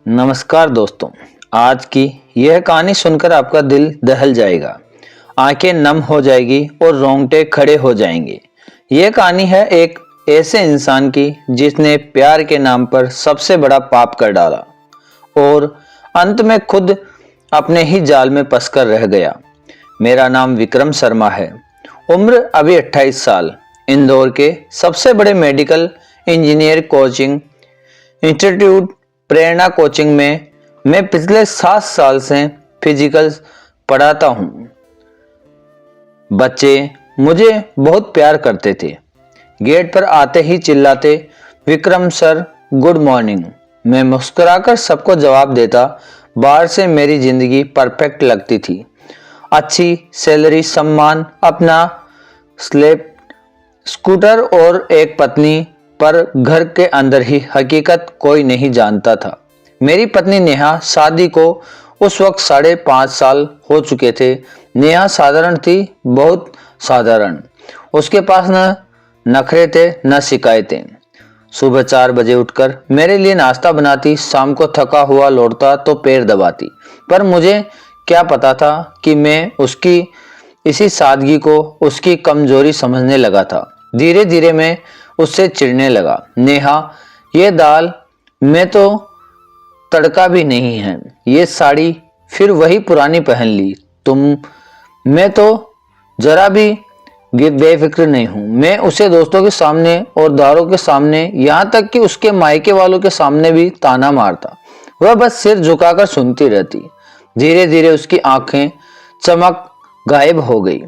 नमस्कार दोस्तों। आज की यह कहानी सुनकर आपका दिल दहल जाएगा, आंखें नम हो जाएगी और रोंगटे खड़े हो जाएंगे। यह कहानी है एक ऐसे इंसान की जिसने प्यार के नाम पर सबसे बड़ा पाप कर डाला और अंत में खुद अपने ही जाल में फंसकर रह गया। मेरा नाम विक्रम शर्मा है। उम्र अभी 28 साल। इंदौर के सबसे बड़े मेडिकल इंजीनियर कोचिंग इंस्टीट्यूट प्रेरणा कोचिंग में मैं पिछले 7 साल से फिजिकल पढ़ाता हूं। बच्चे मुझे बहुत प्यार करते थे। गेट पर आते ही चिल्लाते, विक्रम सर गुड मॉर्निंग। मैं मुस्कुराकर सबको जवाब देता। बाहर से मेरी जिंदगी परफेक्ट लगती थी। अच्छी सैलरी, सम्मान, अपना स्लेप स्कूटर और एक पत्नी, पर घर के अंदर ही हकीकत कोई नहीं जानता था। मेरी पत्नी नेहा, शादी को उस वक्त 5.5 साल हो चुके थे। नेहा साधारण थी, बहुत साधारण। उसके पास न नखरे थे न शिकायतें। सुबह 4 बजे उठकर मेरे लिए नाश्ता बनाती, शाम को थका हुआ लौटता तो पैर दबाती। पर मुझे क्या पता था कि मैं उसकी इसी सादगी को उसकी कमजोरी समझने लगा था। धीरे धीरे मैं उससे चिढ़ने लगा। नेहा, ये दाल में तो तड़का भी नहीं है, ये साड़ी फिर वही पुरानी पहन ली तुम। मैं तो जरा भी बेफिक्र नहीं हूं। मैं उसे दोस्तों के सामने और दारों के सामने, यहां तक कि उसके मायके वालों के सामने भी ताना मारता। वह बस सिर झुकाकर सुनती रहती। धीरे धीरे उसकी आंखें चमक गायब हो गई।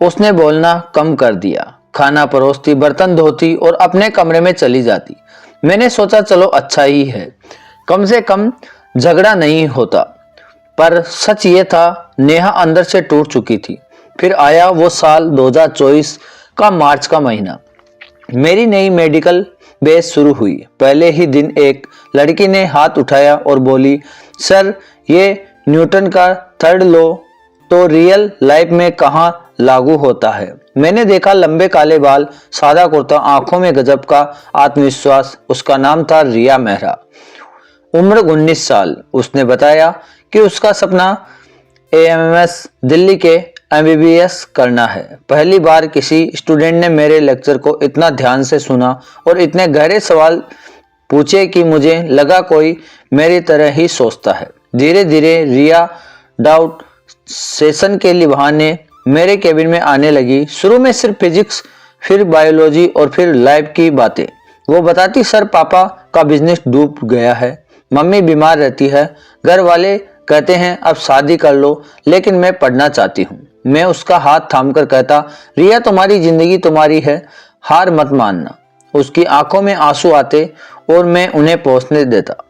उसने बोलना कम कर दिया। खाना परोसती, बर्तन धोती और अपने कमरे में चली जाती। मैंने सोचा चलो अच्छा ही है, कम से कम झगड़ा नहीं होता। पर सच ये था, नेहा अंदर से टूट चुकी थी। फिर आया वो साल 2024 का मार्च का महीना। मेरी नई मेडिकल बेस शुरू हुई। पहले ही दिन एक लड़की ने हाथ उठाया और बोली, सर ये न्यूटन का थर्ड लॉ तो रियल लाइफ में कहाँ लागू होता है। मैंने देखा, लंबे काले बाल, सादा कुर्ता, आंखों में गजब का आत्मविश्वास। उसका नाम था रिया मेहरा। उम्र 19 साल। उसने बताया कि उसका सपना एएमएस दिल्ली के एमबीबीएस करना है। पहली बार किसी स्टूडेंट ने मेरे लेक्चर को इतना ध्यान से सुना और इतने गहरे सवाल पूछे कि मुझे लगा कोई मेरी तरह ही सोचता है। धीरे धीरे रिया डाउट सेशन के लिए बहाने मेरे केबिन में आने लगी। शुरू में सिर्फ फिजिक्स, फिर बायोलॉजी और फिर लैब की बातें। वो बताती, सर पापा का बिजनेस डूब गया है, मम्मी बीमार रहती है, घर वाले कहते हैं अब शादी कर लो, लेकिन मैं पढ़ना चाहती हूँ। मैं उसका हाथ थामकर कहता, रिया तुम्हारी जिंदगी तुम्हारी है, हार मत मानना। उसकी आंखों में आंसू आते और मैं उन्हें पहुंचने देता।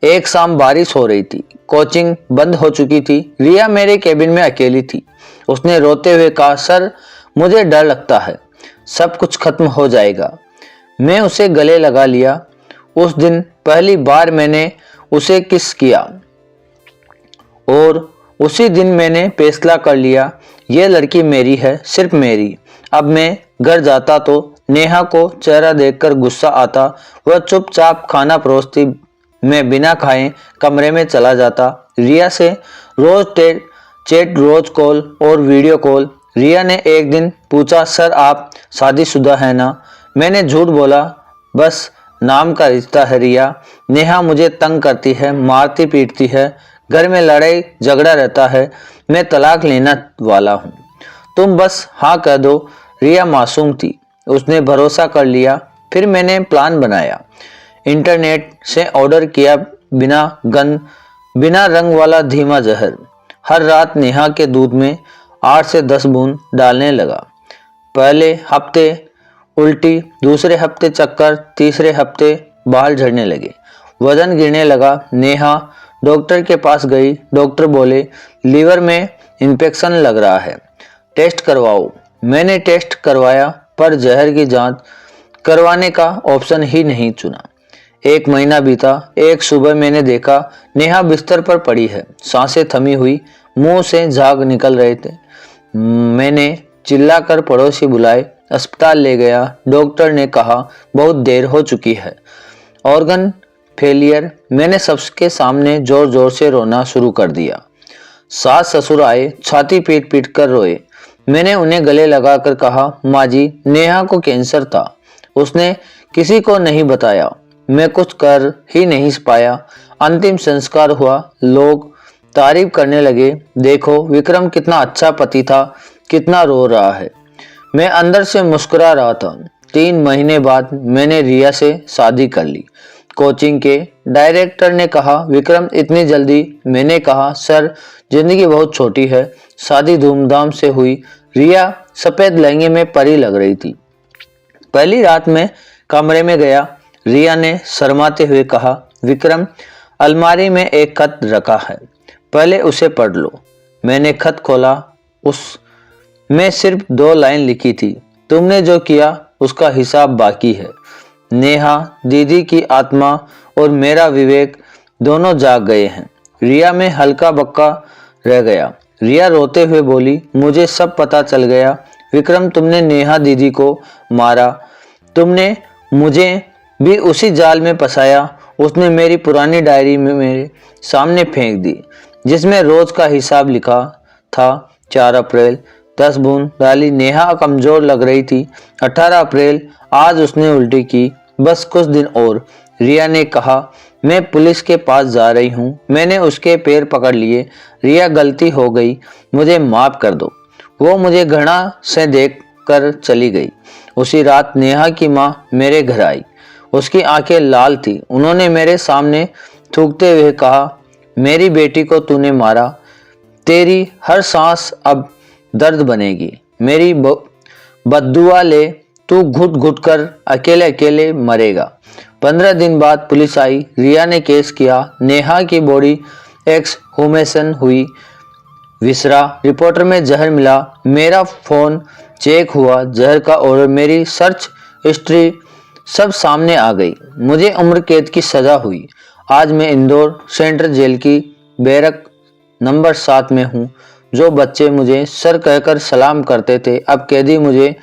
एक शाम बारिश हो रही थी, कोचिंग बंद हो चुकी थी। रिया मेरे केबिन में अकेली थी। उसने रोते हुए कहा, सर मुझे डर लगता है सब कुछ खत्म हो जाएगा। मैं उसे गले लगा लिया। उस दिन पहली बार मैंने उसे किस किया और उसी दिन मैंने फैसला कर लिया, यह लड़की मेरी है, सिर्फ मेरी। अब मैं घर जाता तो नेहा को चेहरा देखकर गुस्सा आता। वह चुपचाप खाना परोसती, मैं बिना खाए कमरे में चला जाता। रिया से रोज चैट, रोज कॉल और वीडियो कॉल। रिया ने एक दिन पूछा, सर आप शादीशुदा है ना? मैंने झूठ बोला, बस नाम का रिश्ता है रिया। नेहा मुझे तंग करती है, मारती पीटती है, घर में लड़ाई झगड़ा रहता है, मैं तलाक लेना वाला हूँ, तुम बस हाँ कह दो। रिया मासूम थी, उसने भरोसा कर लिया। फिर मैंने प्लान बनाया। इंटरनेट से ऑर्डर किया बिना रंग वाला धीमा जहर। हर रात नेहा के दूध में 8 से 10 बूंद डालने लगा। पहले हफ्ते उल्टी, दूसरे हफ्ते चक्कर, तीसरे हफ्ते बाल झड़ने लगे, वजन गिरने लगा। नेहा डॉक्टर के पास गई। डॉक्टर बोले, लीवर में इन्फेक्शन लग रहा है, टेस्ट करवाओ। मैंने टेस्ट करवाया, पर जहर की जांच करवाने का ऑप्शन ही नहीं चुना। 1 महीना बीता। एक सुबह मैंने देखा नेहा बिस्तर पर पड़ी है, सांसें थमी हुई, मुंह से झाग निकल रहे थे। मैंने चिल्लाकर पड़ोसी बुलाए, अस्पताल ले गया। डॉक्टर ने कहा बहुत देर हो चुकी है, ऑर्गन फेलियर। मैंने सबके सामने जोर जोर से रोना शुरू कर दिया। सास ससुर आए, छाती पीट पीट कर रोए। मैंने उन्हें गले लगाकर कहा, माँ जी, नेहा को कैंसर था, उसने किसी को नहीं बताया। मैं कुछ कर ही नहीं पाया। अंतिम संस्कार हुआ, लोग तारीफ करने लगे, देखो विक्रम कितना अच्छा पति था, कितना रो रहा है। मैं अंदर से मुस्कुरा रहा था। 3 महीने बाद मैंने रिया से शादी कर ली। कोचिंग के डायरेक्टर ने कहा, विक्रम इतनी जल्दी? मैंने कहा, सर जिंदगी बहुत छोटी है। शादी धूमधाम से हुई। रिया सफेद लहंगे में परी लग रही थी। पहली रात में कमरे में गया, रिया ने शर्माते हुए कहा, विक्रम अलमारी में एक खत रखा है, पहले उसे पढ़ लो। मैंने खत खोला, उसमें सिर्फ 2 लाइन लिखी थी, तुमने जो किया उसका हिसाब बाकी है। नेहा दीदी की आत्मा और मेरा विवेक दोनों जाग गए हैं। रिया में हल्का बक्का रह गया। रिया रोते हुए बोली, मुझे सब पता चल गया विक्रम, तुमने नेहा दीदी को मारा, तुमने मुझे भी उसी जाल में फंसाया। उसने मेरी पुरानी डायरी में मेरे सामने फेंक दी, जिसमें रोज का हिसाब लिखा था। 4 अप्रैल 10 बूंद डाली, नेहा कमजोर लग रही थी। 18 अप्रैल आज उसने उल्टी की, बस कुछ दिन और। रिया ने कहा, मैं पुलिस के पास जा रही हूँ। मैंने उसके पैर पकड़ लिए, रिया गलती हो गई, मुझे माफ कर दो। वो मुझे घृणा से देख कर चली गई। उसी रात नेहा की माँ मेरे घर आई। उसकी आंखें लाल थी। उन्होंने मेरे सामने थूकते हुए कहा, मेरी बेटी को तूने मारा, तेरी हर सांस अब दर्द बनेगी। मेरी बद्दुआ ले, तू घुट घुट कर अकेले अकेले मरेगा। 15 दिन बाद पुलिस आई। रिया ने केस किया। नेहा की बॉडी एक्सहुमेशन हुई। विसरा रिपोर्टर में जहर मिला। मेरा फोन चेक हुआ, जहर का और मेरी सर्च हिस्ट्री सब सामने आ गई। मुझे उम्र कैद की सजा हुई। आज मैं इंदौर सेंट्रल जेल की बैरक नंबर 7 में हूँ। जो बच्चे मुझे सर कहकर सलाम करते थे, अब कैदी मुझे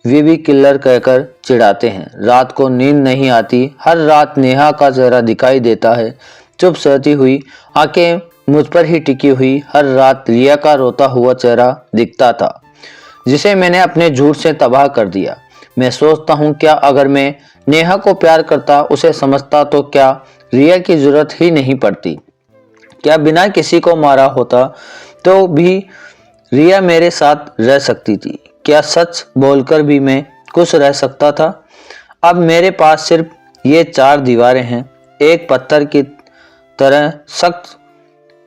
वीवी किलर कहकर चिढ़ाते हैं। रात को नींद नहीं आती। हर रात नेहा का चेहरा दिखाई देता है, चुप सहती हुई, आंखें मुझ पर ही टिकी हुई। हर रात रिया का रोता हुआ चेहरा दिखता था, जिसे मैंने अपने झूठ से तबाह कर दिया। मैं सोचता हूँ, क्या अगर मैं नेहा को प्यार करता, उसे समझता, तो क्या रिया की जरूरत ही नहीं पड़ती? क्या बिना किसी को मारा होता तो भी रिया मेरे साथ रह सकती थी? क्या सच बोलकर भी मैं खुश रह सकता था? अब मेरे पास सिर्फ ये 4 दीवारें हैं, एक पत्थर की तरह सख्त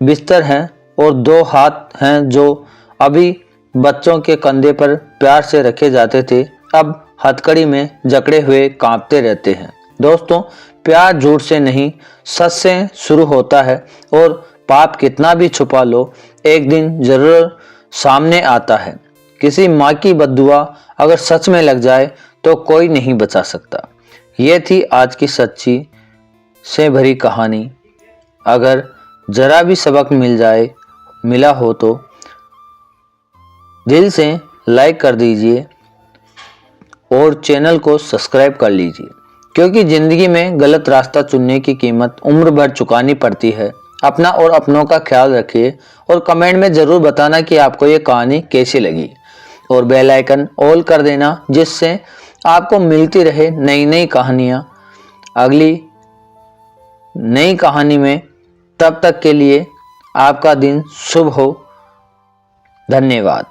बिस्तर है और 2 हाथ हैं जो अभी बच्चों के कंधे पर प्यार से रखे जाते थे, अब हथकड़ी में जकड़े हुए कांपते रहते हैं। दोस्तों, प्यार झूठ से नहीं, सच से शुरू होता है और पाप कितना भी छुपा लो, एक दिन जरूर सामने आता है। किसी माँ की बद्दुआ अगर सच में लग जाए तो कोई नहीं बचा सकता। ये थी आज की सच्ची से भरी कहानी। अगर जरा भी सबक मिला हो तो दिल से लाइक कर दीजिए और चैनल को सब्सक्राइब कर लीजिए, क्योंकि जिंदगी में गलत रास्ता चुनने की कीमत उम्र भर चुकानी पड़ती है। अपना और अपनों का ख्याल रखिए और कमेंट में ज़रूर बताना कि आपको ये कहानी कैसी लगी, और बेल आइकन ऑल कर देना, जिससे आपको मिलती रहे नई नई कहानियाँ अगली नई कहानी में। तब तक के लिए आपका दिन शुभ हो। धन्यवाद।